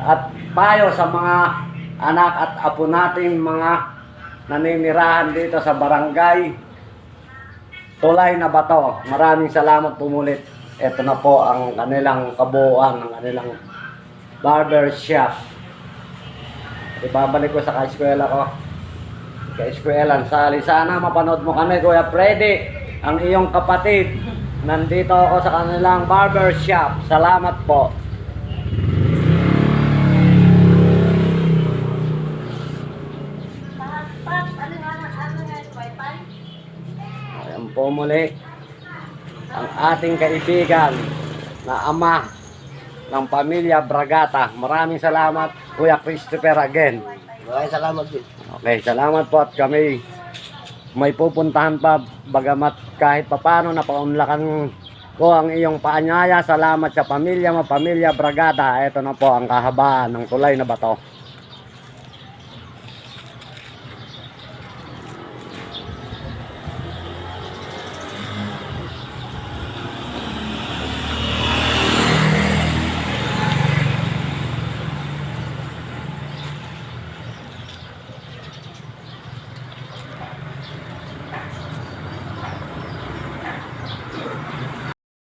at payo sa mga anak at apo nating mga naninirahan dito sa barangay Tulay na Bato. Maraming salamat pumulit. Ito na po ang kanilang kabuuan, ang kanilang barber shop. Ibabalik ko sa kaeskwela ko. Kaeskwelan, sana mapanood mo kami, Kuya Freddy, ang iyong kapatid. Nandito ako sa kanilang barber shop. Salamat po. Ayan po muli ang ating kaibigan na ama ng pamilya Bragata. Maraming salamat, Kuya Christopher, again. Maraming salamat din. Okay, salamat po at kami may pupuntahan pa, bagamat kahit papano napaunlakan ko ang iyong paanyaya. Salamat sa pamilya mo, pamilya Bragata. Ito na po ang kahabaan ng Tulay na Bato.